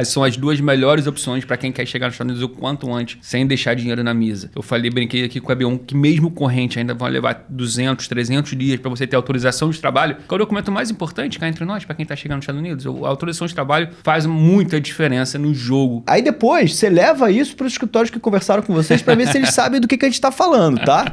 São as duas melhores opções para quem quer chegar nos Estados Unidos o quanto antes, sem deixar dinheiro na mesa. Eu brinquei aqui com o EB1 que mesmo corrente ainda vão levar 200, 300 dias para você ter autorização de trabalho, que é o documento mais importante cá entre nós, para quem está chegando nos Estados Unidos. A autorização de trabalho faz muita diferença no jogo. Aí depois, você leva isso para os escritórios que conversaram com vocês para ver se eles sabem do que a gente está falando, tá?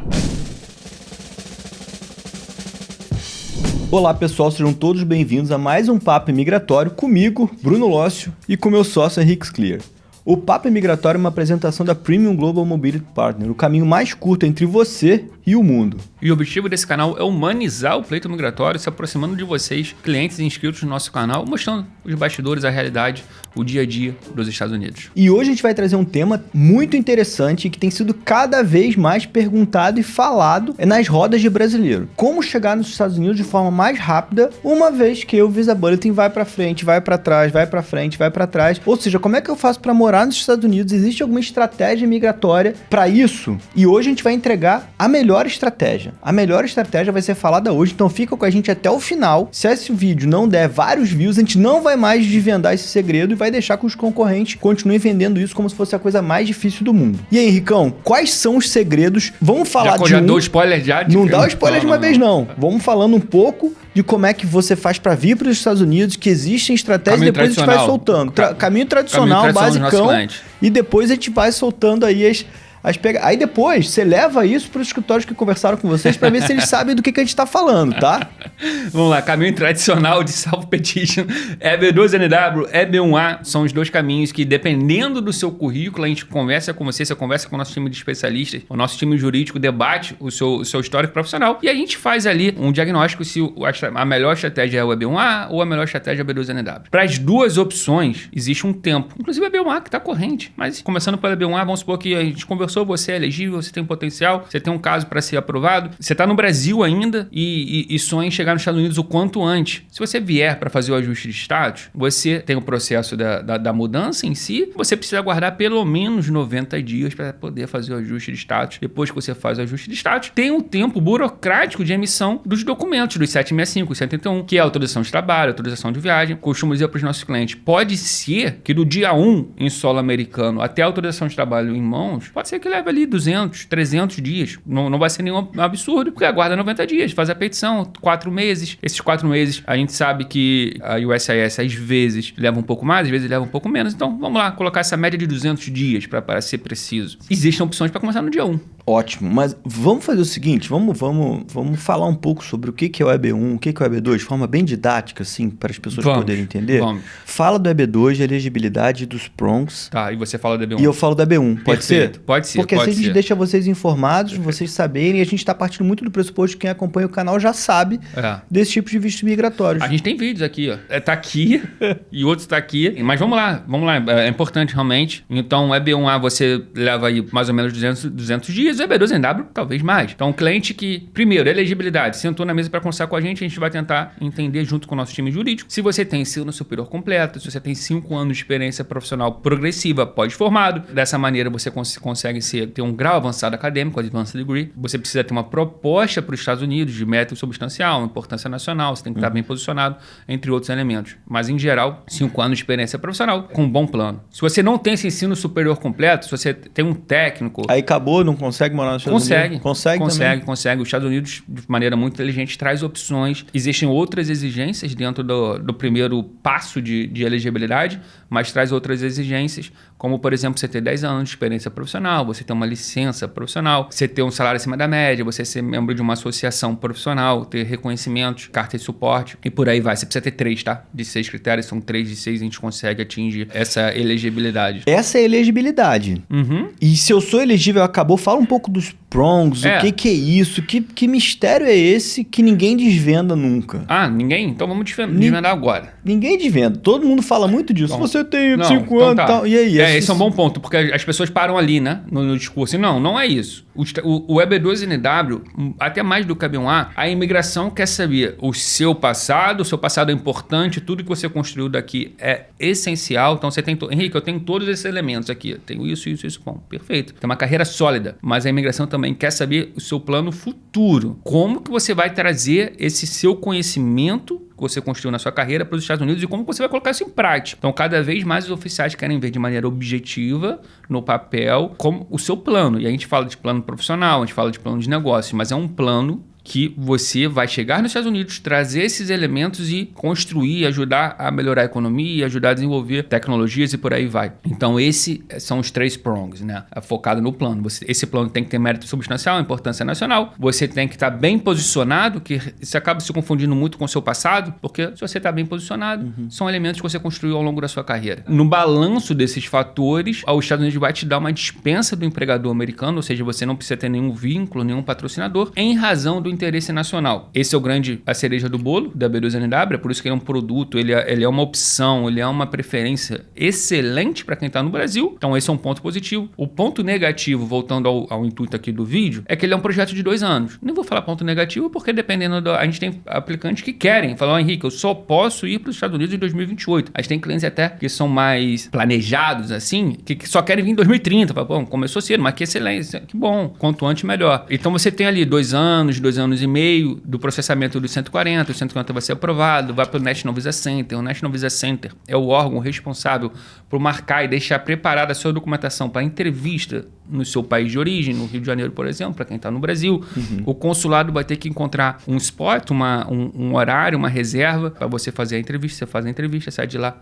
Olá pessoal, sejam todos bem-vindos a mais um Papo Imigratório comigo, Bruno Lócio, e com meu sócio Henrique Clear. O Papo Imigratório é uma apresentação da Premium Global Mobility Partner, o caminho mais curto entre você e o mundo. E o objetivo desse canal é humanizar o pleito migratório, se aproximando de vocês, clientes inscritos no nosso canal, mostrando os bastidores, a realidade, o dia a dia dos Estados Unidos. E hoje a gente vai trazer um tema muito interessante que tem sido cada vez mais perguntado e falado nas rodas de brasileiro. Como chegar nos Estados Unidos de forma mais rápida, uma vez que o Visa Bulletin vai para frente, vai para trás, vai para frente, vai para trás. Ou seja, como é que eu faço para morar nos Estados Unidos? Existe alguma estratégia migratória para isso? E hoje a gente vai entregar a melhor estratégia. A melhor estratégia vai ser falada hoje, então fica com a gente até o final. Se esse vídeo não der vários views, a gente não vai mais desvendar esse segredo e vai deixar que os concorrentes continuem vendendo isso como se fosse a coisa mais difícil do mundo. E aí, Henricão, quais são os segredos? Vamos falar já dou spoiler já? Não dá o spoiler de uma vez, não. Vamos falando um pouco de como é que você faz para vir para os Estados Unidos, que existem estratégias e depois a gente vai soltando. Caminho tradicional, basicão, e depois a gente vai soltando aí Aí depois, você leva isso para os escritórios que conversaram com vocês para ver se eles sabem do que a gente está falando, tá? Vamos lá, caminho tradicional de self-petition, EB2NW, EB1A, são os dois caminhos que, dependendo do seu currículo, a gente conversa com você conversa com o nosso time de especialistas, o nosso time jurídico debate o seu histórico profissional e a gente faz ali um diagnóstico se a melhor estratégia é o EB1A ou a melhor estratégia é o EB2NW. Para as duas opções, existe um tempo, inclusive o EB1A que está corrente, mas começando pelo EB1A, vamos supor que a gente conversou, você é elegível, você tem potencial, você tem um caso para ser aprovado, você está no Brasil ainda e sonha em chegar nos Estados Unidos o quanto antes. Se você vier para fazer o ajuste de status, você tem o processo da mudança em si, você precisa aguardar pelo menos 90 dias para poder fazer o ajuste de status. Depois que você faz o ajuste de status, tem um tempo burocrático de emissão dos documentos, dos 765 e 71, que é autorização de trabalho, autorização de viagem. Costumo dizer para os nossos clientes, pode ser que do dia 1 em solo americano até a autorização de trabalho em mãos, pode ser que leva ali 200, 300 dias. Não vai ser nenhum absurdo, porque aguarda 90 dias, faz a petição, 4 meses. Esses 4 meses, a gente sabe que a USCIS às vezes leva um pouco mais, às vezes leva um pouco menos. Então, vamos lá, colocar essa média de 200 dias para ser preciso. Existem opções para começar no dia 1. Ótimo, mas vamos fazer o seguinte, vamos falar um pouco sobre o que é o EB1, o que é o EB2, de forma bem didática, assim, para as pessoas poderem entender. Vamos. Fala do EB2, elegibilidade dos prongs. Tá, e você fala do EB1. E eu falo do EB1, pode ser? Pode ser, porque assim a gente deixa vocês informados, vocês saberem, e a gente está partindo muito do pressuposto que quem acompanha o canal já sabe desse tipo de vistos migratórios. A gente tem vídeos aqui, ó. Tá aqui e outros tá aqui, mas vamos lá, é importante realmente. Então, o EB1A você leva aí mais ou menos 200 dias, o EB2NW talvez mais. Então, um cliente que, primeiro, elegibilidade, sentou na mesa para conversar com a gente vai tentar entender junto com o nosso time jurídico se você tem ensino superior completo, se você tem 5 anos de experiência profissional progressiva pós-formado. Dessa maneira, você consegue ter um grau avançado acadêmico, Advanced Degree. Você precisa ter uma proposta para os Estados Unidos de método substancial, importância nacional, você tem que estar bem posicionado, entre outros elementos. Mas, em geral, 5 anos de experiência profissional com um bom plano. Se você não tem esse ensino superior completo, se você tem um técnico... Aí acabou, não consegue morar nos Estados Unidos? Consegue. Os Estados Unidos, de maneira muito inteligente, traz opções. Existem outras exigências dentro do primeiro passo de elegibilidade, mas traz outras exigências, como, por exemplo, você ter 10 anos de experiência profissional, você ter uma licença profissional, você ter um salário acima da média, você ser membro de uma associação profissional, ter reconhecimentos, carta de suporte e por aí vai. Você precisa ter 3, tá? De 6 critérios, são 3 de 6 a gente consegue atingir essa elegibilidade. Essa é a elegibilidade. Uhum. E se eu sou elegível, acabou, fala um pouco dos prongs, o que é isso, que mistério é esse que ninguém desvenda nunca? Ah, ninguém? Então vamos desvendar agora. Ninguém desvenda, todo mundo fala muito disso. Então, você tem 5 anos e tal, e aí? Esse é um bom ponto, porque as pessoas param ali, né, no discurso. E não é isso. O EB2NW, até mais do que o EB1A, a imigração quer saber o seu passado é importante, tudo que você construiu daqui é essencial. Então você tem... Henrique, eu tenho todos esses elementos aqui. Eu tenho isso. Bom, perfeito. Tem uma carreira sólida, mas a imigração também quer saber o seu plano futuro. Como que você vai trazer esse seu conhecimento que você construiu na sua carreira para os Estados Unidos e como você vai colocar isso em prática. Então, cada vez mais os oficiais querem ver de maneira objetiva, no papel, como o seu plano. E a gente fala de plano profissional, a gente fala de plano de negócio, mas é um plano que você vai chegar nos Estados Unidos, trazer esses elementos e construir, ajudar a melhorar a economia, ajudar a desenvolver tecnologias e por aí vai. Então, esses são os 3 prongs, né? Focado no plano. Esse plano tem que ter mérito substancial, importância nacional. Você tem que estar bem posicionado, que você acaba se confundindo muito com o seu passado, porque se você está bem posicionado, são elementos que você construiu ao longo da sua carreira. No balanço desses fatores, os Estados Unidos vai te dar uma dispensa do empregador americano, ou seja, você não precisa ter nenhum vínculo, nenhum patrocinador, em razão do interesse nacional. Esse é a cereja do bolo da B2NW, é por isso que ele é um produto, ele é uma opção, ele é uma preferência excelente para quem está no Brasil. Então esse é um ponto positivo. O ponto negativo, voltando ao intuito aqui do vídeo, é que ele é um projeto de 2 anos. Nem vou falar ponto negativo porque dependendo a gente tem aplicantes que querem. Falam, Henrique, eu só posso ir para os Estados Unidos em 2028. A gente tem clientes até que são mais planejados assim, que só querem vir em 2030. Fala, bom, começou cedo, mas que excelência, que bom, quanto antes melhor. Então você tem ali 2 anos e meio do processamento dos 140, o 140 vai ser aprovado, vai para o National Visa Center. O National Visa Center é o órgão responsável por marcar e deixar preparada a sua documentação para entrevista no seu país de origem, no Rio de Janeiro, por exemplo, para quem está no Brasil. O consulado vai ter que encontrar um spot, um horário, uma reserva para você fazer a entrevista. Você faz a entrevista, sai de lá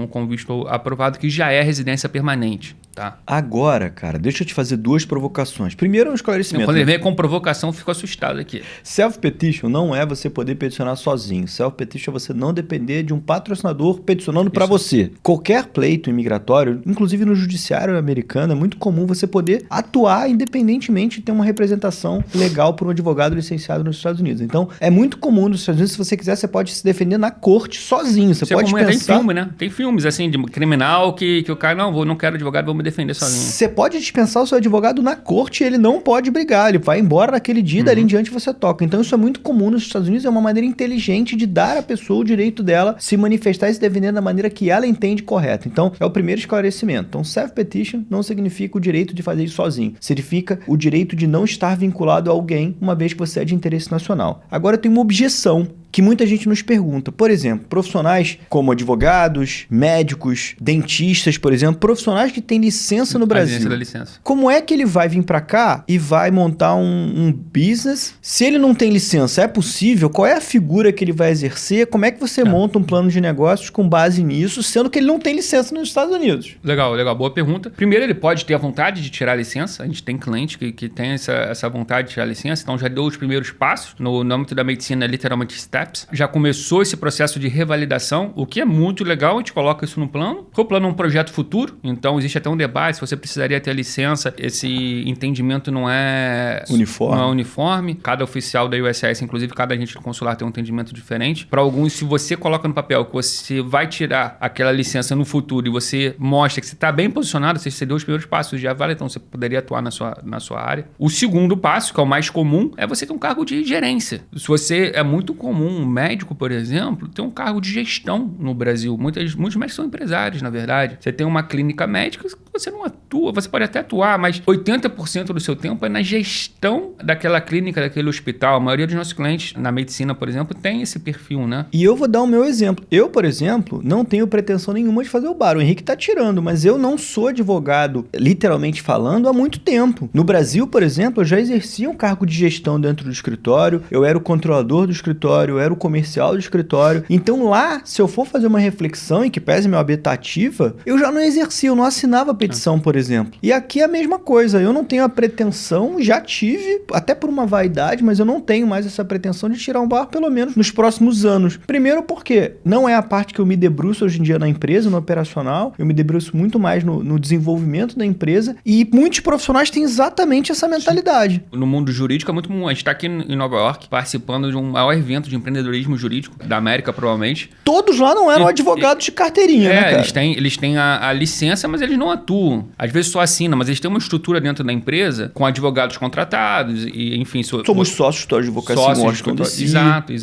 com visto aprovado, que já é residência permanente. Tá? Agora, cara, deixa eu te fazer 2 provocações. Primeiro, um esclarecimento. Quando ele vem com provocação, eu fico assustado aqui. Self-petition não é você poder peticionar sozinho. Self-petition é você não depender de um patrocinador peticionando para você. Qualquer pleito imigratório, inclusive no judiciário americano, é muito comum você poder atuar independentemente de ter uma representação legal por um advogado licenciado nos Estados Unidos. Então, é muito comum nos Estados Unidos, se você quiser, você pode se defender na corte sozinho. Você pode pensar... Tem filme, né? Tem filmes, assim, de criminal que o cara, não quero advogado, vou me defender sozinho. Você pode dispensar o seu advogado na corte e ele não pode brigar. Ele vai embora naquele dia, dali em diante você toca. Então, isso é muito comum nos Estados Unidos, é uma maneira inteligente de dar à pessoa o direito dela se manifestar e se defender da maneira que ela entende correta. Então, é o primeiro esclarecimento. Então, self-petition não significa o direito de fazer isso sozinho. Significa o direito de não estar vinculado a alguém, uma vez que você é de interesse nacional. Agora, tem uma objeção que muita gente nos pergunta. Por exemplo, profissionais como advogados, médicos, dentistas, por exemplo, profissionais que têm licença no Brasil. Da licença. Como é que ele vai vir para cá e vai montar um business se ele não tem licença? É possível? Qual é a figura que ele vai exercer? Como é que você monta um plano de negócios com base nisso, sendo que ele não tem licença nos Estados Unidos? Legal. Boa pergunta. Primeiro, ele pode ter a vontade de tirar a licença. A gente tem cliente que tem essa vontade de tirar a licença. Então, já deu os primeiros passos. No âmbito da medicina, literalmente steps. Já começou esse processo de revalidação, o que é muito legal. A gente coloca isso no plano. Porque o plano é um projeto futuro. Então, existe até um debate se você precisaria ter a licença. Esse entendimento não é uniforme. Cada oficial da USS, inclusive cada agente consular, tem um entendimento diferente. Para alguns, se você coloca no papel que você vai tirar aquela licença no futuro e você mostra que você está bem posicionado, você deu os primeiros passos, já vale, então você poderia atuar na sua área. O segundo passo, que é o mais comum, é você ter um cargo de gerência. Se você é muito comum, um médico, por exemplo, ter um cargo de gestão no Brasil. Muitos médicos são empresários, na verdade. Você tem uma clínica médica, você não atua, você pode até atuar, mas 80% do seu tempo é na gestão daquela clínica, daquele hospital. A maioria dos nossos clientes na medicina, por exemplo, tem esse perfil, né? E eu vou dar o meu exemplo. Eu, por exemplo, não tenho pretensão nenhuma de fazer o bar. O Henrique tá tirando, mas eu não sou advogado, literalmente falando, há muito tempo. No Brasil, por exemplo, eu já exercia um cargo de gestão dentro do escritório, eu era o controlador do escritório, eu era o comercial do escritório. Então lá, se eu for fazer uma reflexão, em que pese meu habetat ativa, eu já não exercia, eu não assinava petição, por exemplo. E aqui é a mesma coisa, eu não tenho a pretensão, já tive, até por uma vaidade, mas eu não tenho mais essa pretensão de tirar um bar, pelo menos nos próximos anos. Primeiro porque não é a parte que eu me debruço hoje em dia na empresa, no operacional, eu me debruço muito mais no desenvolvimento da empresa, e muitos profissionais têm exatamente essa mentalidade. No mundo jurídico é muito comum, a gente está aqui em Nova York participando de um maior evento de empreendedorismo jurídico da América, provavelmente. Todos lá não eram advogados de carteirinha, né, cara? Eles têm a licença, mas eles não atuam. Às vezes só assina, mas eles têm uma estrutura dentro da empresa com advogados contratados e, enfim... Somos sócios de advocacia em Washington DC. Exato.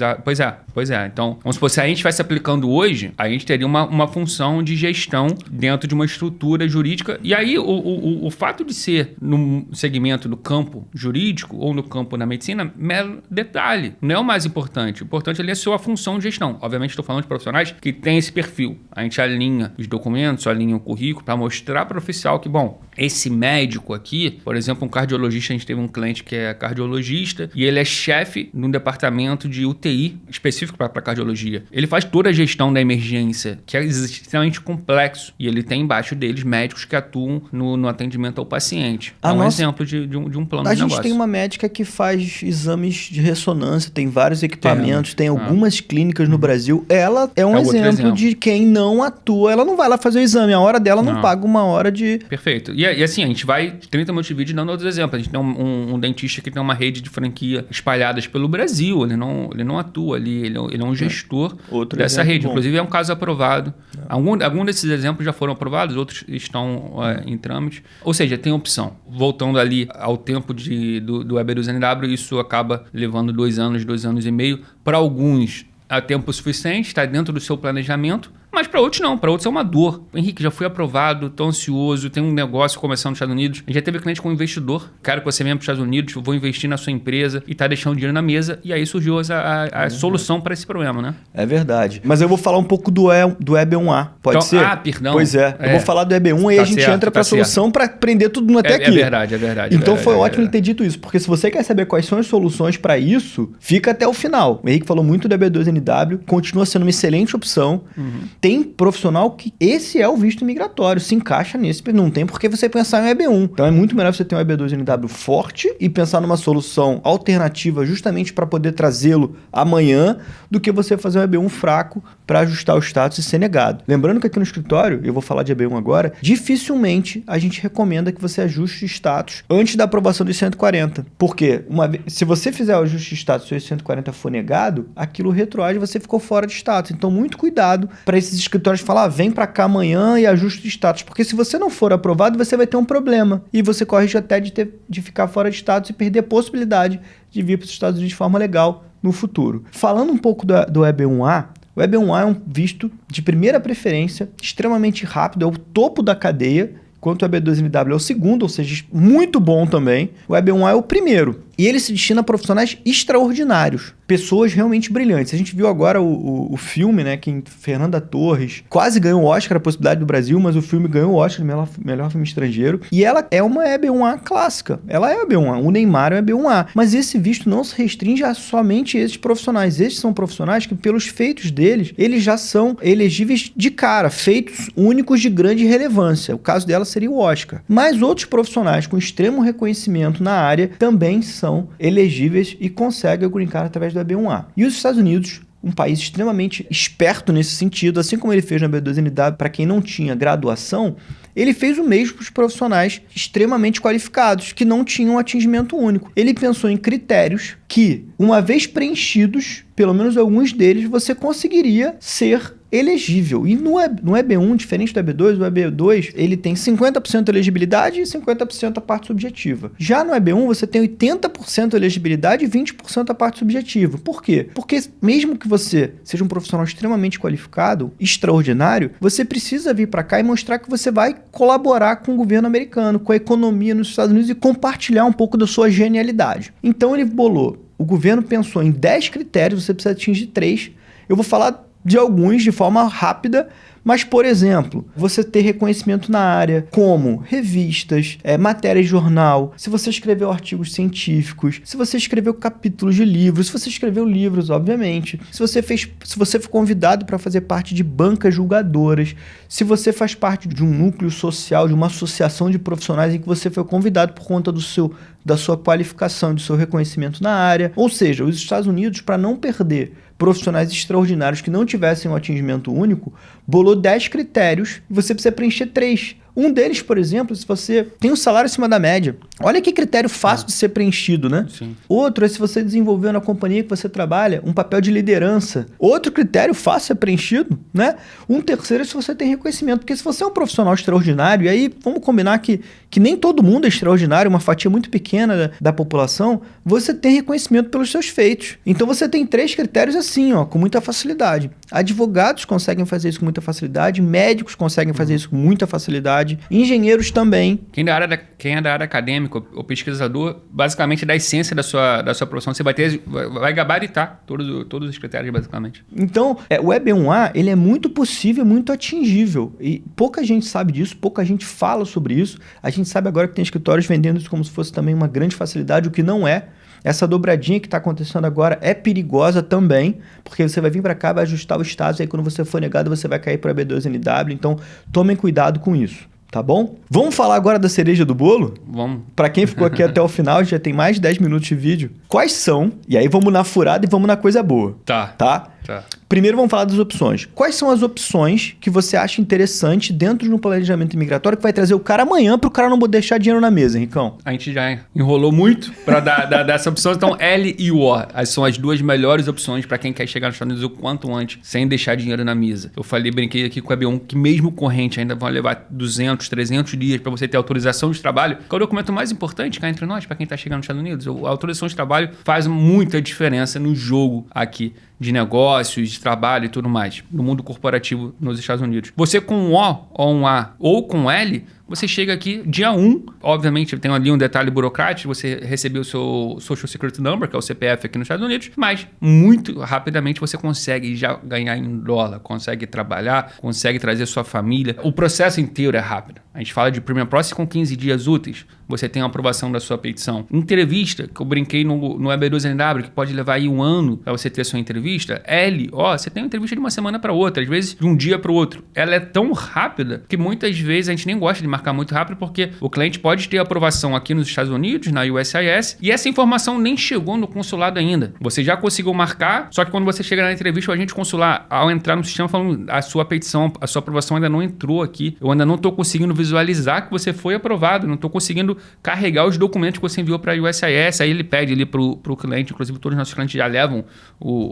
Pois é. Então, vamos supor, se a gente estivesse aplicando hoje, a gente teria uma função de gestão dentro de uma estrutura jurídica. E aí, o fato de ser no segmento do campo jurídico ou no campo da medicina, mero detalhe. Não é o mais importante. O importante ali é a sua função de gestão. Obviamente, estou falando de profissionais que têm esse perfil. A gente alinha os documentos, alinha o currículo para mostrar para o oficial que, bom, esse médico aqui, por exemplo, um cardiologista, a gente teve um cliente que é cardiologista e ele é chefe num departamento de UTI específico para cardiologia. Ele faz toda a gestão da emergência, que é extremamente complexo. E ele tem embaixo deles médicos que atuam no atendimento ao paciente. É um exemplo de um plano de negócio. A gente tem uma médica que faz exames de ressonância, tem vários equipamentos, tem algumas clínicas no Brasil. Ela é um exemplo de quem não atua. Ela não vai lá fazer o exame. A hora dela não paga uma hora de... Perfeito. E assim, a gente vai 30 minutos de vídeo dando outros exemplos. A gente tem um dentista que tem uma rede de franquia espalhadas pelo Brasil. Ele não atua ali. Ele é um gestor dessa rede. Bom. Inclusive, é um caso aprovado. Algum desses exemplos já foram aprovados, outros estão em trâmite. Ou seja, tem opção. Voltando ali ao tempo do EB2NW, isso acaba levando 2 anos, 2 anos e meio. Para alguns, é tempo suficiente, está dentro do seu planejamento. Mas para outros não, para outros é uma dor. Henrique, já fui aprovado, tô ansioso, tem um negócio começando nos Estados Unidos. A gente já teve cliente com um investidor, quero que você venha para os Estados Unidos, eu vou investir na sua empresa e tá deixando dinheiro na mesa. E aí surgiu a solução para esse problema, né? É verdade. Mas eu vou falar um pouco do EB1A, pode então, ser? Perdão. Pois é. Eu vou falar do EB1 e a gente entra para a solução para aprender tudo até aqui. É verdade. Então foi ótimo ele ter dito isso, porque se você quer saber quais são as soluções para isso, fica até o final. O Henrique falou muito do EB2NW, continua sendo uma excelente opção. Tem profissional que esse é o visto migratório, se encaixa nesse, não tem por que você pensar em um EB1. Então é muito melhor você ter um EB2NW forte e pensar numa solução alternativa justamente para poder trazê-lo amanhã, do que você fazer um EB1 fraco para ajustar o status e ser negado. Lembrando que aqui no escritório, eu vou falar de EB1 agora, dificilmente a gente recomenda que você ajuste status antes da aprovação dos 140. Porque se você fizer o ajuste de status e o 140 for negado, aquilo retroage e você ficou fora de status. Então muito cuidado para esses escritórios falar, vem para cá amanhã e ajuste de status, porque se você não for aprovado, você vai ter um problema e você corre até de ficar fora de status e perder a possibilidade de vir para os Estados Unidos de forma legal no futuro. Falando um pouco do EB1A, o EB1A é um visto de primeira preferência, extremamente rápido, é o topo da cadeia, enquanto o EB2NW é o segundo, ou seja, muito bom também. O EB1A é o primeiro. E ele se destina a profissionais extraordinários, pessoas realmente brilhantes. A gente viu agora o filme, né, que Fernanda Torres quase ganhou o Oscar, a possibilidade do Brasil, mas o filme ganhou o Oscar de melhor filme estrangeiro. E ela é uma EB1A clássica. Ela é EB1A. O Neymar é um EB1A. Mas esse visto não se restringe a somente esses profissionais. Esses são profissionais que, pelos feitos deles, eles já são elegíveis de cara, feitos únicos de grande relevância. O caso dela seria o Oscar. Mas outros profissionais com extremo reconhecimento na área também são elegíveis e conseguem o green card através do EB1A. E os Estados Unidos, um país extremamente esperto nesse sentido, assim como ele fez na EB2NW para quem não tinha graduação, ele fez o mesmo para os profissionais extremamente qualificados, que não tinham atingimento único. Ele pensou em critérios que, uma vez preenchidos, pelo menos alguns deles, você conseguiria ser elegível. E no EB1, diferente do EB2, o EB2 ele tem 50% elegibilidade e 50% a parte subjetiva. Já no EB1 você tem 80% elegibilidade e 20% a parte subjetiva. Por quê? Porque mesmo que você seja um profissional extremamente qualificado, extraordinário, você precisa vir para cá e mostrar que você vai colaborar com o governo americano, com a economia nos Estados Unidos e compartilhar um pouco da sua genialidade. Então ele bolou. O governo pensou em 10 critérios, você precisa atingir 3. Eu vou falar de alguns de forma rápida, mas, por exemplo, você ter reconhecimento na área, como revistas, matérias de jornal, se você escreveu artigos científicos, se você escreveu capítulos de livros, se você escreveu livros, obviamente, se você foi convidado para fazer parte de bancas julgadoras, se você faz parte de um núcleo social, de uma associação de profissionais em que você foi convidado por conta da sua qualificação, do seu reconhecimento na área. Ou seja, os Estados Unidos, para não perder profissionais extraordinários que não tivessem um atingimento único, bolou 10 critérios e você precisa preencher 3. Um deles, por exemplo, se você tem um salário acima da média. Olha que critério fácil de ser preenchido, né? Sim. Outro é se você desenvolveu na companhia que você trabalha um papel de liderança. Outro critério fácil de ser preenchido, né? Um terceiro é se você tem reconhecimento. Porque se você é um profissional extraordinário, e aí vamos combinar que nem todo mundo é extraordinário, uma fatia muito pequena da população, você tem reconhecimento pelos seus feitos. Então você tem 3 critérios assim, ó, com muita facilidade. Advogados conseguem fazer isso com muita facilidade, médicos conseguem fazer isso com muita facilidade, engenheiros também. Quem é da área acadêmica, o pesquisador, basicamente da essência da sua profissão, você vai gabaritar todos os critérios, basicamente. Então, o EB1A, ele é muito possível, muito atingível. E pouca gente sabe disso, pouca gente fala sobre isso. A gente sabe agora que tem escritórios vendendo isso como se fosse também uma grande facilidade, o que não é. Essa dobradinha que está acontecendo agora é perigosa também, porque você vai vir para cá, vai ajustar o status, e aí quando você for negado, você vai cair para B2NW. Então, tomem cuidado com isso, tá bom? Vamos falar agora da cereja do bolo? Vamos. Para quem ficou aqui até o final, já tem mais de 10 minutos de vídeo. Quais são? E aí vamos na furada e vamos na coisa boa. Tá. Primeiro vamos falar das opções. Quais são as opções que você acha interessante dentro de um planejamento imigratório que vai trazer o cara amanhã para o cara não deixar dinheiro na mesa, Henricão? A gente já enrolou muito para dar essa opção. Então, L e O são as 2 melhores opções para quem quer chegar nos Estados Unidos o quanto antes, sem deixar dinheiro na mesa. Eu brinquei aqui com o EB1 que mesmo corrente ainda vão levar 200, 300 dias para você ter autorização de trabalho, que é o documento mais importante cá entre nós, para quem está chegando nos Estados Unidos. A autorização de trabalho faz muita diferença no jogo aqui de negócios, de trabalho e tudo mais, no mundo corporativo nos Estados Unidos. Você com um O, ou um A, ou com L, você chega aqui dia 1, obviamente tem ali um detalhe burocrático, você recebeu o seu Social Security Number, que é o CPF aqui nos Estados Unidos, mas muito rapidamente você consegue já ganhar em dólar, consegue trabalhar, consegue trazer sua família. O processo inteiro é rápido. A gente fala de Premium Process com 15 dias úteis, você tem a aprovação da sua petição. Entrevista, que eu brinquei no EB2NW, que pode levar aí 1 ano para você ter sua entrevista. Você tem uma entrevista de uma semana para outra, às vezes de um dia para o outro. Ela é tão rápida que muitas vezes a gente nem gosta de marcar muito rápido, porque o cliente pode ter aprovação aqui nos Estados Unidos, na USCIS, e essa informação nem chegou no consulado ainda. Você já conseguiu marcar, só que quando você chega na entrevista, o agente consular, ao entrar no sistema, falando a sua petição, a sua aprovação ainda não entrou aqui, eu ainda não estou conseguindo visualizar que você foi aprovado, não estou conseguindo carregar os documentos que você enviou para a USCIS, aí ele pede ali para o cliente, inclusive todos os nossos clientes já levam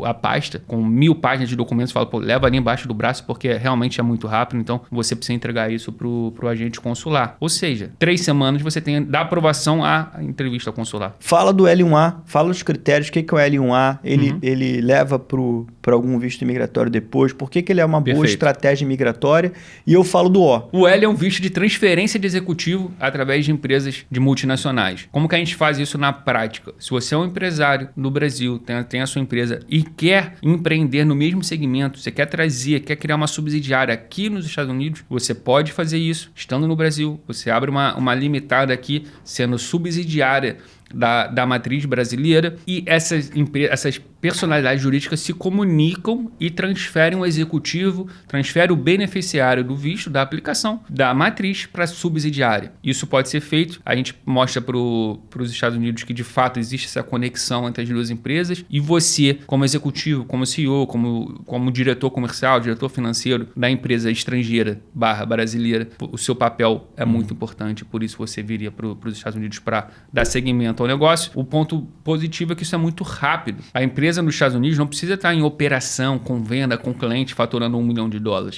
a pasta com 1000 páginas de documentos, fala, leva ali embaixo do braço, porque realmente é muito rápido, então você precisa entregar isso para o agente consular. Ou seja, 3 semanas você tem da aprovação à entrevista consular. Fala do L1A, fala dos critérios, o que é o L1A, ele leva para algum visto imigratório depois, por que ele é uma boa estratégia migratória, e eu falo do O. O L é um visto de transferência de executivo através de empresas de multinacionais. Como que a gente faz isso na prática? Se você é um empresário no Brasil, tem a sua empresa e quer empreender no mesmo segmento, você quer quer criar uma subsidiária aqui nos Estados Unidos, você pode fazer isso estando no Brasil. Você abre uma limitada aqui, sendo subsidiária da matriz brasileira, e essas personalidades jurídicas se comunicam e transferem o executivo, transferem o beneficiário do visto, da aplicação, da matriz para a subsidiária. Isso pode ser feito, a gente mostra para os Estados Unidos que de fato existe essa conexão entre as 2 empresas, e você, como executivo, como CEO, como diretor comercial, diretor financeiro da empresa estrangeira / brasileira, o seu papel é muito importante, por isso você viria para os Estados Unidos para dar seguimento ao negócio. O ponto positivo é que isso é muito rápido. A empresa nos Estados Unidos não precisa estar em operação, com venda, com cliente, faturando $1 milhão.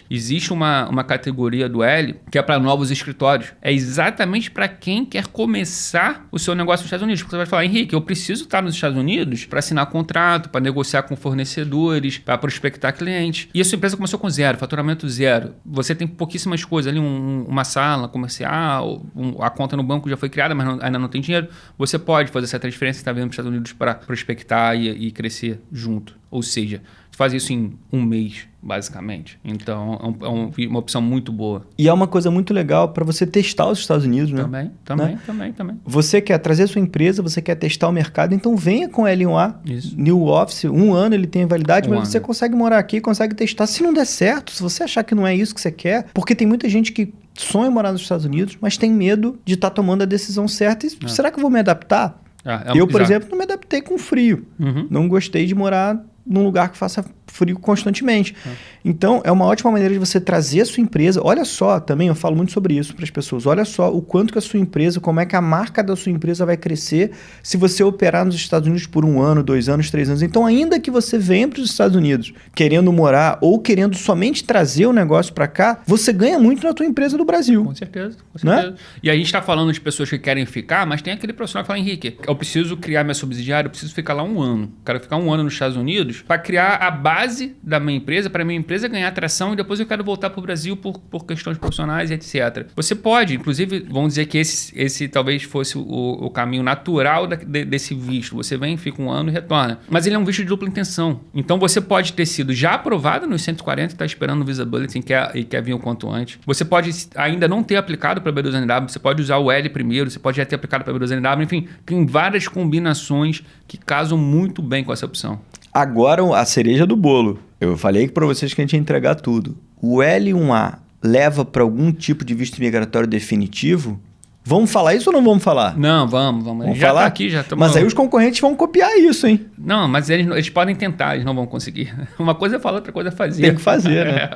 Existe uma categoria do L que é para novos escritórios. É exatamente para quem quer começar o seu negócio nos Estados Unidos. Porque você vai falar, Henrique, eu preciso estar nos Estados Unidos para assinar contrato, para negociar com fornecedores, para prospectar clientes. E a sua empresa começou com 0, faturamento 0. Você tem pouquíssimas coisas ali, uma sala comercial, a conta no banco já foi criada, mas ainda não tem dinheiro. Você pode fazer essa transferência que está vindo para os Estados Unidos para prospectar e crescer junto. Ou seja, faz isso em 1 mês, basicamente. Então, é uma opção muito boa. E é uma coisa muito legal para você testar os Estados Unidos, né? Também. Você quer trazer a sua empresa, você quer testar o mercado, então venha com L1A, isso. New Office, 1 ano ele tem validade, mas você consegue morar aqui, consegue testar. Se não der certo, se você achar que não é isso que você quer, porque tem muita gente que sonha em morar nos Estados Unidos, mas tem medo de estar tomando a decisão certa. E será que eu vou me adaptar? Eu, por exemplo, não me adaptei com frio. Não gostei de morar num lugar que faça frio constantemente. Então, é uma ótima maneira de você trazer a sua empresa. Olha só, também eu falo muito sobre isso para as pessoas. Olha só o quanto que a sua empresa, como é que a marca da sua empresa vai crescer se você operar nos Estados Unidos por 1 ano, 2 anos, 3 anos. Então, ainda que você venha para os Estados Unidos querendo morar ou querendo somente trazer o negócio para cá, você ganha muito na tua empresa do Brasil. Com certeza, com certeza. Né? E a gente está falando de pessoas que querem ficar, mas tem aquele profissional que fala, Henrique, eu preciso criar minha subsidiária, eu preciso ficar lá 1 ano. Quero ficar 1 ano nos Estados Unidos para criar a base da minha empresa, para minha empresa ganhar atração e depois eu quero voltar para o Brasil por questões profissionais e etc. Você pode, inclusive, vamos dizer que esse talvez fosse o caminho natural desse visto. Você vem, fica 1 ano e retorna. Mas ele é um visto de dupla intenção. Então você pode ter sido já aprovado nos 140 e está esperando o Visa Bulletin e quer vir o quanto antes. Você pode ainda não ter aplicado para a B2NW, você pode usar o L primeiro, você pode já ter aplicado para a B2NW, enfim, tem várias combinações que casam muito bem com essa opção. Agora, a cereja do bolo. Eu falei para vocês que a gente ia entregar tudo. O L1A leva para algum tipo de visto migratório definitivo? Vamos falar isso ou não vamos falar? Não, vamos. Vamos já falar? tá aqui, já estamos... Mas aí os concorrentes vão copiar isso, hein? Não, mas eles podem tentar, eles não vão conseguir. Uma coisa é falar, outra coisa é fazer. Tem que fazer, né?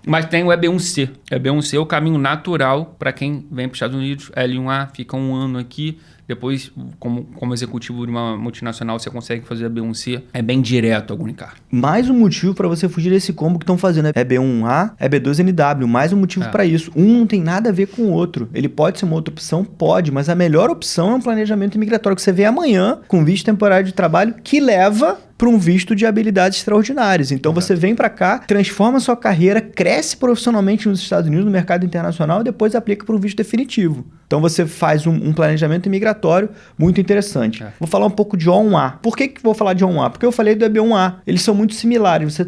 Mas tem o EB1C. EB1C é o caminho natural para quem vem para os Estados Unidos. L1A fica 1 ano aqui. Depois, como executivo de uma multinacional, você consegue fazer a B1C. É bem direto a Green Card. Mais um motivo para você fugir desse combo que estão fazendo. É B1A, é B2NW. Mais um motivo para isso. Um não tem nada a ver com o outro. Ele pode ser uma outra opção? Pode. Mas a melhor opção é um planejamento imigratório que você vê amanhã com visto temporário de trabalho que leva para um visto de habilidades extraordinárias. Então você vem para cá, transforma sua carreira, cresce profissionalmente nos Estados Unidos, no mercado internacional, e depois aplica para um visto definitivo. Então você faz um planejamento imigratório muito interessante. Vou falar um pouco de O1A. Por que vou falar de O1A? Porque eu falei do EB1A. Eles são muito similares.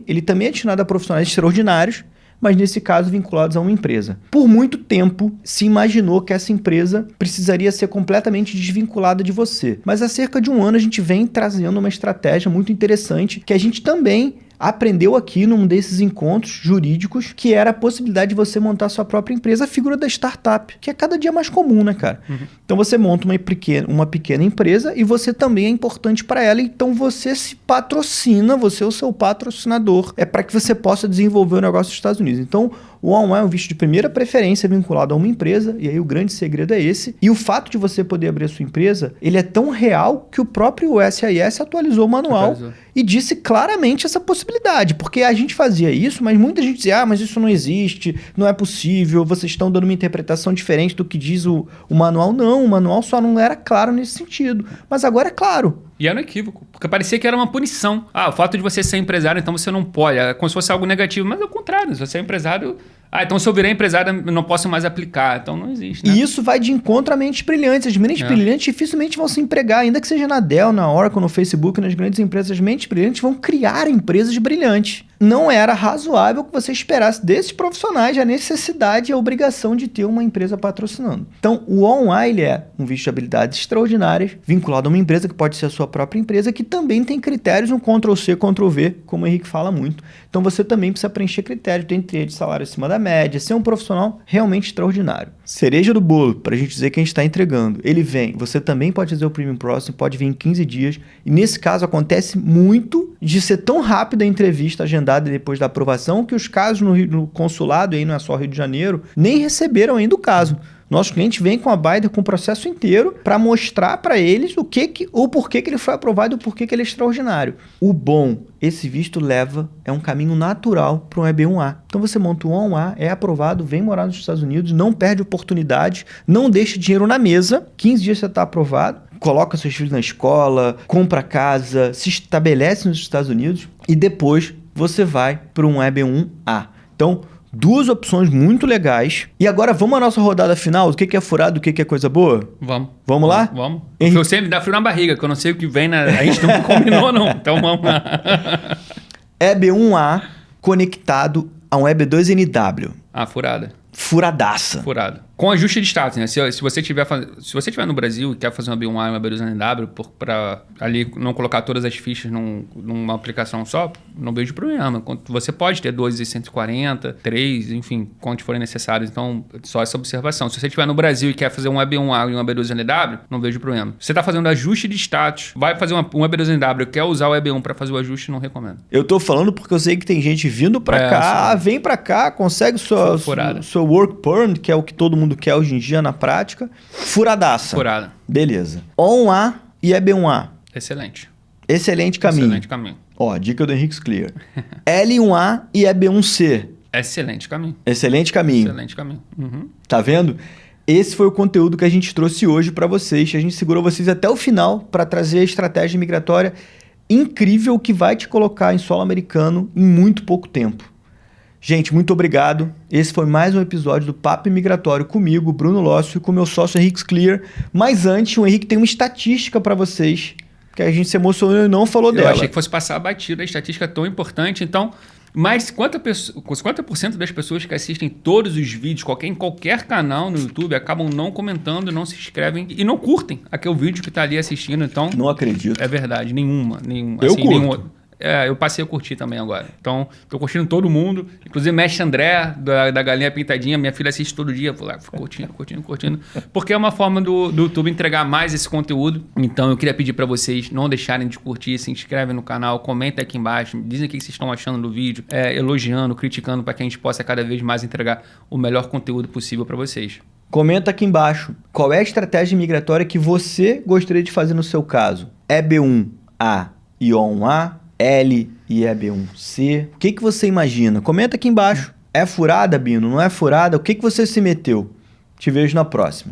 Ele também é destinado a profissionais extraordinários, mas nesse caso vinculados a uma empresa. Por muito tempo se imaginou que essa empresa precisaria ser completamente desvinculada de você. Mas há cerca de 1 ano a gente vem trazendo uma estratégia muito interessante que a gente também aprendeu aqui num desses encontros jurídicos, que era a possibilidade de você montar sua própria empresa, a figura da startup, que é cada dia mais comum, né, cara? Então você monta uma pequena empresa e você também é importante para ela, então você se patrocina, você é o seu patrocinador, é para que você possa desenvolver o negócio dos Estados Unidos. Então, o O1A é um visto de primeira preferência vinculado a uma empresa, e aí o grande segredo é esse. E o fato de você poder abrir a sua empresa, ele é tão real que o próprio SIS atualizou o manual e disse claramente essa possibilidade, porque a gente fazia isso, mas muita gente dizia, mas isso não existe, não é possível, vocês estão dando uma interpretação diferente do que diz o manual. Não, o manual só não era claro nesse sentido, mas agora é claro. E era um equívoco, porque parecia que era uma punição. O fato de você ser empresário, então você não pode. É como se fosse algo negativo, mas é o contrário. Se você é empresário... então se eu virar empresário, eu não posso mais aplicar. Então não existe, né? E isso vai de encontro a mentes brilhantes. As mentes brilhantes dificilmente vão se empregar, ainda que seja na Dell, na Oracle, no Facebook, nas grandes empresas. As mentes brilhantes vão criar empresas brilhantes. Não era razoável que você esperasse desses profissionais a necessidade e a obrigação de ter uma empresa patrocinando. Então, o O1A, ele é um visto de habilidades extraordinárias, vinculado a uma empresa que pode ser a sua própria empresa, que também tem critérios, um Ctrl-C, Ctrl-V, como o Henrique fala muito. Então, você também precisa preencher critérios, dentre eles salário acima da média, ser um profissional realmente extraordinário. Cereja do bolo, para a gente dizer que a gente está entregando. Ele vem, você também pode fazer o Premium Processing, pode vir em 15 dias, e nesse caso acontece muito de ser tão rápida a entrevista agendada depois da aprovação, que os casos no consulado, aí não é só Rio de Janeiro, nem receberam ainda o caso. Nosso cliente vem com a Baider com o processo inteiro para mostrar para eles o porquê que ele foi aprovado e o porquê que ele é extraordinário. O bom, esse visto é um caminho natural para um EB1A. Então você monta um O1A, é aprovado, vem morar nos Estados Unidos, não perde oportunidade, não deixa dinheiro na mesa, 15 dias você está aprovado, coloca seus filhos na escola, compra casa, se estabelece nos Estados Unidos e depois você vai para um EB1A. Então, 2 opções muito legais. E agora vamos à nossa rodada final. O que é furado, o que é coisa boa? Vamos. Vamos lá? Vamos. Eu sempre dá frio na barriga, que eu não sei o que vem, a gente não combinou não. Então vamos lá. EB1A conectado a um EB2NW. Furada. Furadaça. Furado. Com ajuste de status, né? Se você tiver no Brasil e quer fazer uma B1A e uma B2NW para ali não colocar todas as fichas numa aplicação só, não vejo problema. Você pode ter 2 e 140, 3, enfim, quantos forem necessários. Então, só essa observação. Se você estiver no Brasil e quer fazer uma B1A e uma B2NW, não vejo problema. Se você está fazendo ajuste de status, vai fazer uma B2NW, quer usar o EB1 para fazer o ajuste, não recomendo. Eu tô falando porque eu sei que tem gente vindo pra cá, vem pra cá, consegue seu work permit, que é o que todo mundo quer hoje em dia na prática. Furadaça. Furada. Beleza. O1A e EB1A. Excelente. Excelente caminho. Excelente caminho. Ó, dica do Henrique Clear. L1A e EB1C. Excelente caminho. Excelente caminho. Excelente caminho. Uhum. Tá vendo? Esse foi o conteúdo que a gente trouxe hoje pra vocês. A gente segurou vocês até o final pra trazer a estratégia migratória incrível que vai te colocar em solo americano em muito pouco tempo. Gente, muito obrigado. Esse foi mais um episódio do Papo Imigratório comigo, Bruno Lócio, e com meu sócio Henrique Clear. Mas antes, o Henrique tem uma estatística para vocês, que a gente se emocionou e não falou dela. Eu achei que fosse passar a batida, a estatística é tão importante. Então, mais 50% das pessoas que assistem todos os vídeos, em qualquer canal no YouTube, acabam não comentando, não se inscrevem e não curtem aquele vídeo que está ali assistindo. Então, não acredito. É verdade, nenhuma. Eu curto. Eu passei a curtir também agora. Então, tô curtindo todo mundo. Inclusive, Mestre André, da Galinha Pintadinha, minha filha assiste todo dia. Vou lá, curtindo. Porque é uma forma do YouTube entregar mais esse conteúdo. Então, eu queria pedir para vocês não deixarem de curtir, se inscrevem no canal, comentem aqui embaixo, dizem o que vocês estão achando do vídeo, elogiando, criticando, para que a gente possa cada vez mais entregar o melhor conteúdo possível para vocês. Comenta aqui embaixo, qual é a estratégia migratória que você gostaria de fazer no seu caso? EB1A e O1A? L e EB1C. O que você imagina? Comenta aqui embaixo. É furada, Bino? Não é furada? O que você se meteu? Te vejo na próxima.